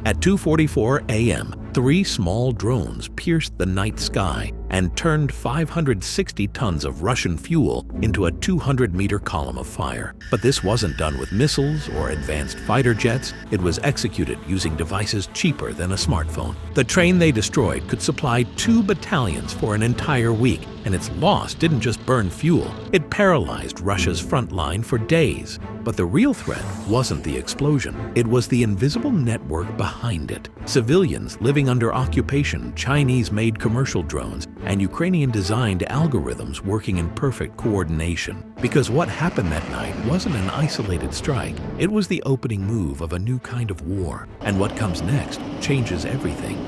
At 2:44 a.m., 3 small drones pierced the night sky and turned 560 tons of Russian fuel into a 200-meter column of fire. But this wasn't done with missiles or advanced fighter jets. It was executed using devices cheaper than a smartphone. The train they destroyed could supply 2 battalions for an entire week, and its loss didn't just burn fuel, it paralyzed Russia's front line for days. But the real threat wasn't the explosion. It was the invisible network behind it. Civilians living under occupation, Chinese-made commercial drones, and Ukrainian-designed algorithms working in perfect coordination. Because what happened that night wasn't an isolated strike. It was the opening move of a new kind of war. And what comes next changes everything.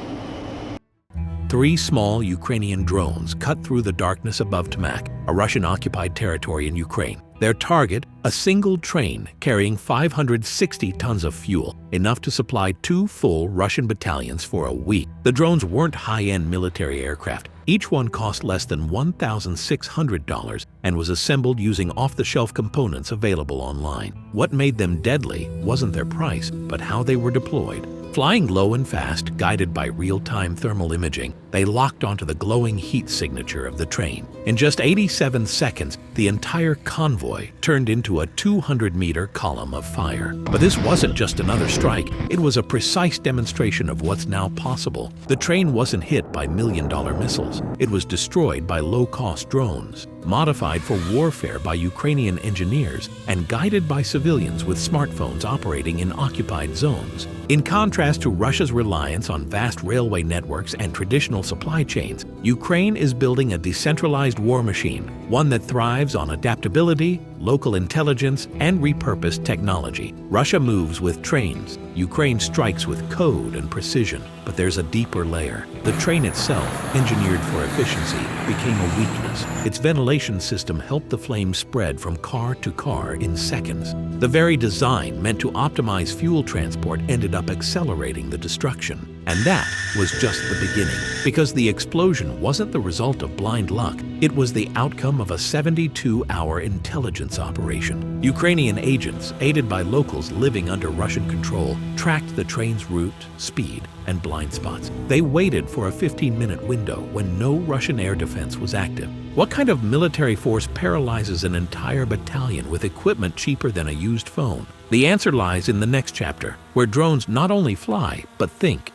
3 small Ukrainian drones cut through the darkness above Tokmak, a Russian-occupied territory in Ukraine. Their target, a single train carrying 560 tons of fuel, enough to supply 2 full Russian battalions for a week. The drones weren't high-end military aircraft. Each one cost less than $1,600 and was assembled using off-the-shelf components available online. What made them deadly wasn't their price, but how they were deployed. Flying low and fast, guided by real-time thermal imaging, they locked onto the glowing heat signature of the train. In just 87 seconds, the entire convoy turned into a 200-meter column of fire. But this wasn't just another strike, it was a precise demonstration of what's now possible. The train wasn't hit by million-dollar missiles. It was destroyed by low-cost drones, modified for warfare by Ukrainian engineers, and guided by civilians with smartphones operating in occupied zones. In contrast to Russia's reliance on vast railway networks and traditional supply chains, Ukraine is building a decentralized war machine, one that thrives on adaptability, local intelligence, and repurposed technology. Russia moves with trains. Ukraine strikes with code and precision. But there's a deeper layer. The train itself, engineered for efficiency, became a weakness. Its ventilation system helped the flames spread from car to car in seconds. The very design meant to optimize fuel transport ended up accelerating the destruction. And that was just the beginning, because the explosion wasn't the result of blind luck. It was the outcome of a 72-hour intelligence operation. Ukrainian agents, aided by locals living under Russian control, tracked the train's route, speed, and blind spots. They waited for a 15-minute window when no Russian air defense was active. What kind of military force paralyzes an entire battalion with equipment cheaper than a used phone? The answer lies in the next chapter, where drones not only fly, but think.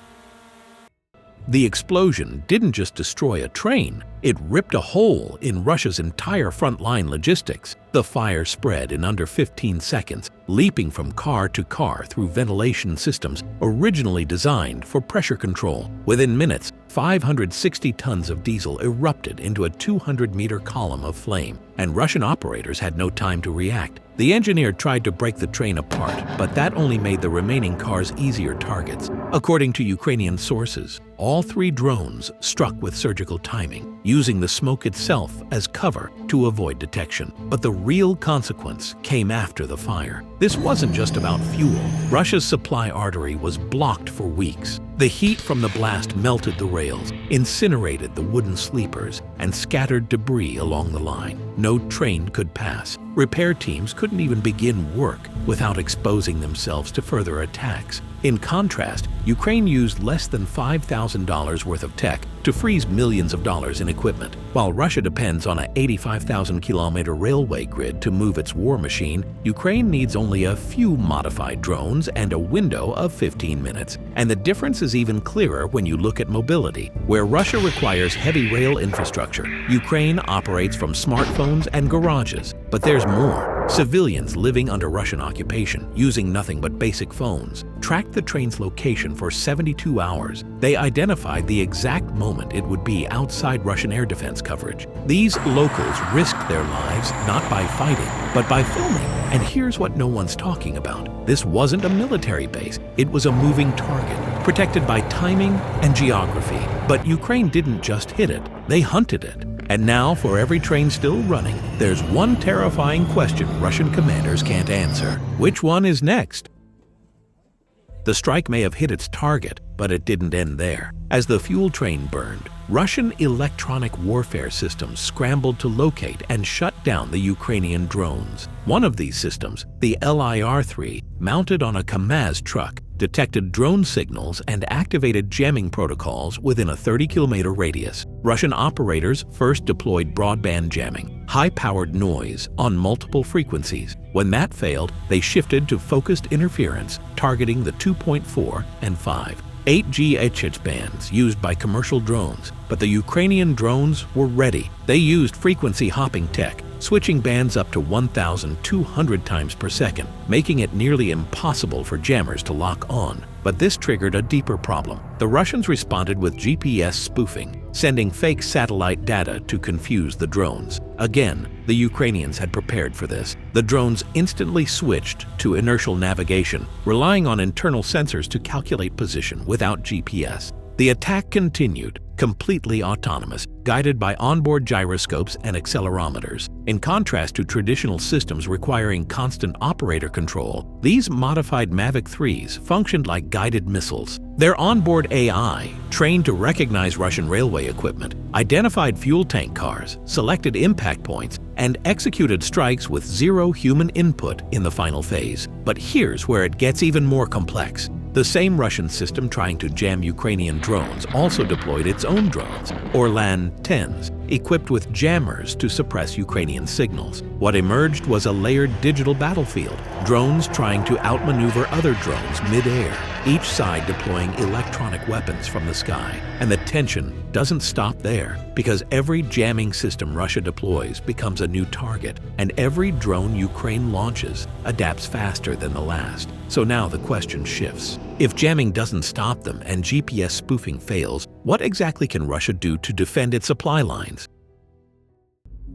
The explosion didn't just destroy a train, it ripped a hole in Russia's entire frontline logistics. The fire spread in under 15 seconds, leaping from car to car through ventilation systems originally designed for pressure control. Within minutes, 560 tons of diesel erupted into a 200-meter column of flame, and Russian operators had no time to react. The engineer tried to break the train apart, but that only made the remaining cars easier targets. According to Ukrainian sources, all 3 drones struck with surgical timing, using the smoke itself as cover to avoid detection. But the real consequence came after the fire. This wasn't just about fuel. Russia's supply artery was blocked for weeks. The heat from the blast melted the rails, incinerated the wooden sleepers, and scattered debris along the line. No train could pass. Repair teams couldn't even begin work without exposing themselves to further attacks. In contrast, Ukraine used less than $5,000 worth of tech to freeze millions of dollars in equipment. While Russia depends on an 85,000-kilometer railway grid to move its war machine, Ukraine needs only a few modified drones and a window of 15 minutes. And the difference is even clearer when you look at mobility. Where Russia requires heavy rail infrastructure, Ukraine operates from smartphones and garages. But there's more. Civilians living under Russian occupation, using nothing but basic phones, tracked the train's location for 72 hours. They identified the exact moment it would be outside Russian air defense coverage. These locals risked their lives not by fighting, but by filming. And here's what no one's talking about. This wasn't a military base. It was a moving target, protected by timing and geography. But Ukraine didn't just hit it, they hunted it. And now, for every train still running, there's one terrifying question Russian commanders can't answer. Which one is next? The strike may have hit its target, but it didn't end there. As the fuel train burned, Russian electronic warfare systems scrambled to locate and shut down the Ukrainian drones. One of these systems, the LIR-3, mounted on a KAMAZ truck, detected drone signals and activated jamming protocols within a 30-kilometer radius. Russian operators first deployed broadband jamming, high-powered noise on multiple frequencies. When that failed, they shifted to focused interference, targeting the 2.4 and 5. 8 GHz bands used by commercial drones, but the Ukrainian drones were ready. They used frequency hopping tech, switching bands up to 1,200 times per second, making it nearly impossible for jammers to lock on. But this triggered a deeper problem. The Russians responded with GPS spoofing, sending fake satellite data to confuse the drones. Again, the Ukrainians had prepared for this. The drones instantly switched to inertial navigation, relying on internal sensors to calculate position without GPS. The attack continued, completely autonomous, guided by onboard gyroscopes and accelerometers. In contrast to traditional systems requiring constant operator control, these modified Mavic 3s functioned like guided missiles. Their onboard AI, trained to recognize Russian railway equipment, identified fuel tank cars, selected impact points, and executed strikes with zero human input in the final phase. But here's where it gets even more complex. The same Russian system trying to jam Ukrainian drones also deployed its own drones, Orlan-10s, equipped with jammers to suppress Ukrainian signals. What emerged was a layered digital battlefield, drones trying to outmaneuver other drones mid-air, each side deploying electronic weapons from the sky. And the tension doesn't stop there, because every jamming system Russia deploys becomes a new target, and every drone Ukraine launches adapts faster than the last. So now the question shifts. If jamming doesn't stop them and GPS spoofing fails, what exactly can Russia do to defend its supply lines?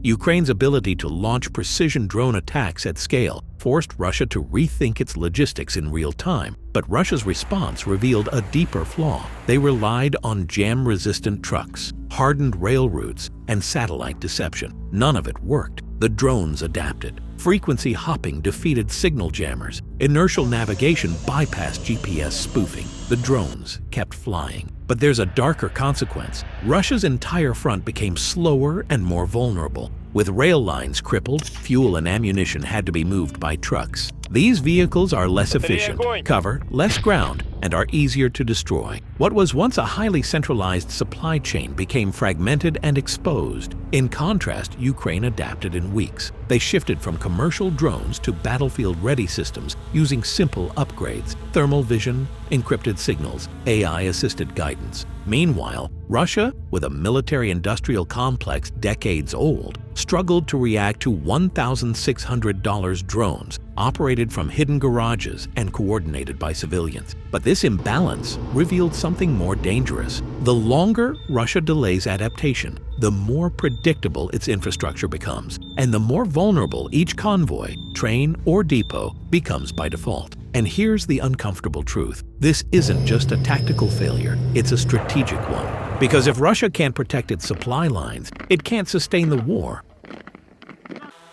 Ukraine's ability to launch precision drone attacks at scale forced Russia to rethink its logistics in real time, but Russia's response revealed a deeper flaw. They relied on jam-resistant trucks, hardened rail routes, and satellite deception. None of it worked. The drones adapted. Frequency hopping defeated signal jammers. Inertial navigation bypassed GPS spoofing. The drones kept flying. But there's a darker consequence. Russia's entire front became slower and more vulnerable. With rail lines crippled, fuel and ammunition had to be moved by trucks. These vehicles are less efficient, cover less ground, and are easier to destroy. What was once a highly centralized supply chain became fragmented and exposed. In contrast, Ukraine adapted in weeks. They shifted from commercial drones to battlefield-ready systems using simple upgrades, thermal vision, encrypted signals, AI-assisted guidance. Meanwhile, Russia, with a military-industrial complex decades old, struggled to react to $1,600 drones operated from hidden garages and coordinated by civilians. But this imbalance revealed something more dangerous. The longer Russia delays adaptation, the more predictable its infrastructure becomes, and the more vulnerable each convoy, train, or depot becomes by default. And here's the uncomfortable truth. This isn't just a tactical failure, it's a strategic one. Because if Russia can't protect its supply lines, it can't sustain the war.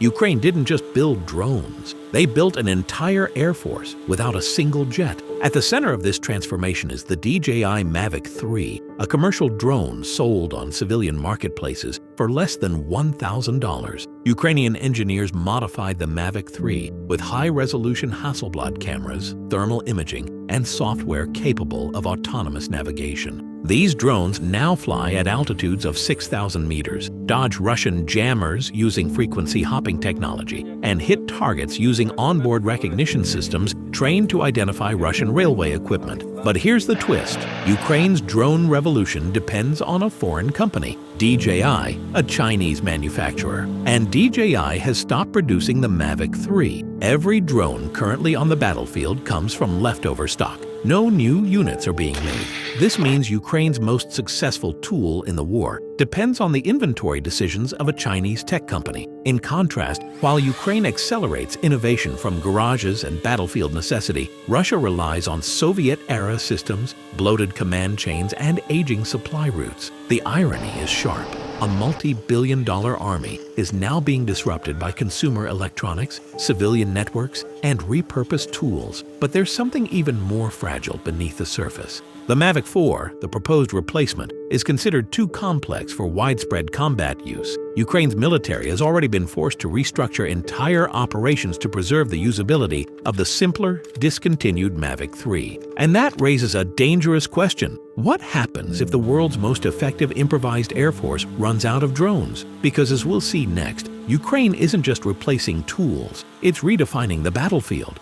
Ukraine didn't just build drones. They built an entire air force without a single jet. At the center of this transformation is the DJI Mavic 3, a commercial drone sold on civilian marketplaces for less than $1,000. Ukrainian engineers modified the Mavic 3 with high-resolution Hasselblad cameras, thermal imaging, and software capable of autonomous navigation. These drones now fly at altitudes of 6,000 meters, dodge Russian jammers using frequency hopping technology, and hit targets using onboard recognition systems trained to identify Russian railway equipment. But here's the twist. Ukraine's drone revolution depends on a foreign company, DJI, a Chinese manufacturer. And DJI has stopped producing the Mavic 3. Every drone currently on the battlefield comes from leftover stock. No new units are being made. This means Ukraine's most successful tool in the war depends on the inventory decisions of a Chinese tech company. In contrast, while Ukraine accelerates innovation from garages and battlefield necessity, Russia relies on Soviet-era systems, bloated command chains, and aging supply routes. The irony is sharp. A multi-billion-dollar army is now being disrupted by consumer electronics, civilian networks, and repurposed tools. But there's something even more fragile beneath the surface. The Mavic 4, the proposed replacement, is considered too complex for widespread combat use. Ukraine's military has already been forced to restructure entire operations to preserve the usability of the simpler, discontinued Mavic 3. And that raises a dangerous question. What happens if the world's most effective improvised air force runs out of drones? Because as we'll see next, Ukraine isn't just replacing tools, it's redefining the battlefield.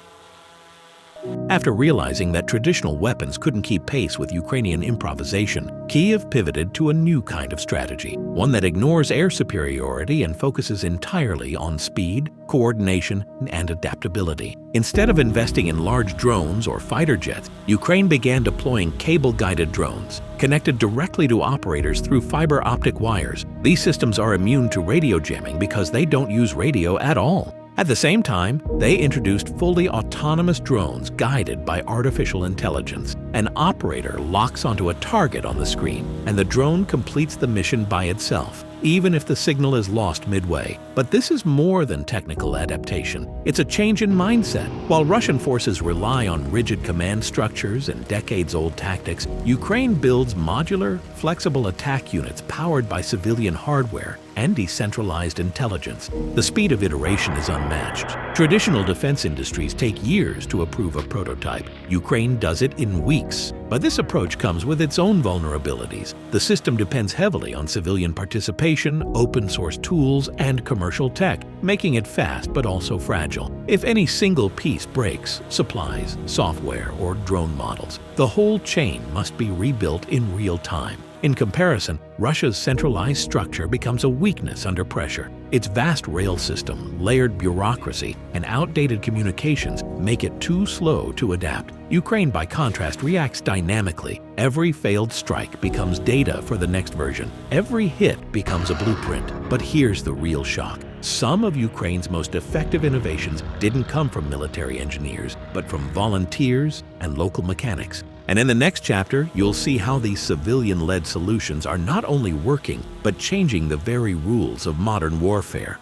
After realizing that traditional weapons couldn't keep pace with Ukrainian improvisation, Kyiv pivoted to a new kind of strategy, one that ignores air superiority and focuses entirely on speed, coordination, and adaptability. Instead of investing in large drones or fighter jets, Ukraine began deploying cable-guided drones, connected directly to operators through fiber optic wires. These systems are immune to radio jamming because they don't use radio at all. At the same time, they introduced fully autonomous drones guided by artificial intelligence. An operator locks onto a target on the screen, and the drone completes the mission by itself, even if the signal is lost midway. But this is more than technical adaptation. It's a change in mindset. While Russian forces rely on rigid command structures and decades-old tactics, Ukraine builds modular, flexible attack units powered by civilian hardware and decentralized intelligence. The speed of iteration is unmatched. Traditional defense industries take years to approve a prototype. Ukraine does it in weeks. But this approach comes with its own vulnerabilities. The system depends heavily on civilian participation, open-source tools, and commercial tech, making it fast but also fragile. If any single piece breaks, supplies, software, or drone models, the whole chain must be rebuilt in real time. In comparison, Russia's centralized structure becomes a weakness under pressure. Its vast rail system, layered bureaucracy, and outdated communications make it too slow to adapt. Ukraine, by contrast, reacts dynamically. Every failed strike becomes data for the next version. Every hit becomes a blueprint. But here's the real shock. Some of Ukraine's most effective innovations didn't come from military engineers, but from volunteers and local mechanics. And in the next chapter, you'll see how these civilian-led solutions are not only working, but changing the very rules of modern warfare.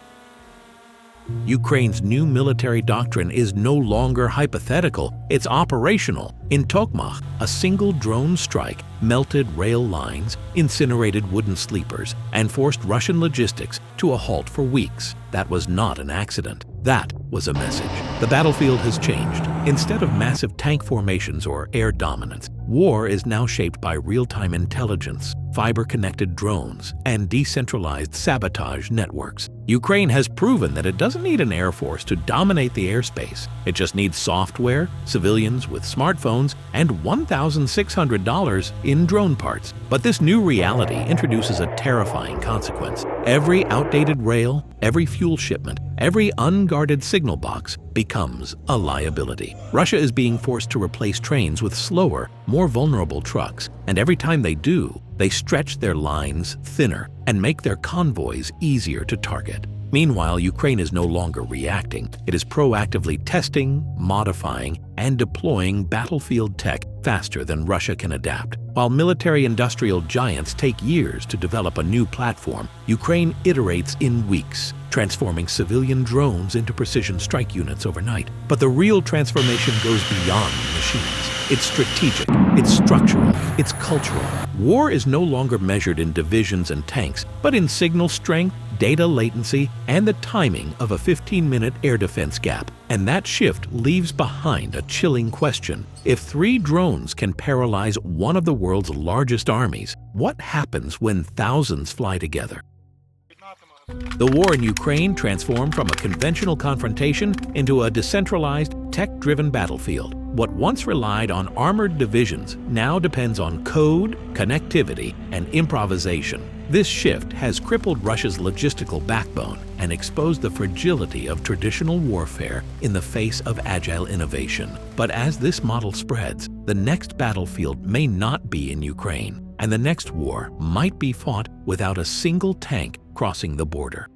Ukraine's new military doctrine is no longer hypothetical, it's operational. In Tokmak, a single drone strike melted rail lines, incinerated wooden sleepers, and forced Russian logistics to a halt for weeks. That was not an accident. That was a message. The battlefield has changed. Instead of massive tank formations or air dominance, war is now shaped by real-time intelligence, fiber-connected drones, and decentralized sabotage networks. Ukraine has proven that it doesn't need an air force to dominate the airspace. It just needs software, civilians with smartphones, and $1,600 in drone parts. But this new reality introduces a terrifying consequence. Every outdated rail, every fuel shipment, every unguarded signal box becomes a liability. Russia is being forced to replace trains with slower, more vulnerable trucks, and every time they do, they stretch their lines thinner and make their convoys easier to target. Meanwhile, Ukraine is no longer reacting. It is proactively testing, modifying, and deploying battlefield tech faster than Russia can adapt. While military-industrial giants take years to develop a new platform, Ukraine iterates in weeks, transforming civilian drones into precision strike units overnight. But the real transformation goes beyond machines. It's strategic, it's structural, it's cultural. War is no longer measured in divisions and tanks, but in signal strength, data latency, and the timing of a 15-minute air defense gap. And that shift leaves behind a chilling question. If 3 drones can paralyze one of the world's largest armies, what happens when thousands fly together? The war in Ukraine transformed from a conventional confrontation into a decentralized, tech-driven battlefield. What once relied on armored divisions now depends on code, connectivity, and improvisation. This shift has crippled Russia's logistical backbone and exposed the fragility of traditional warfare in the face of agile innovation. But as this model spreads, the next battlefield may not be in Ukraine, and the next war might be fought without a single tank crossing the border.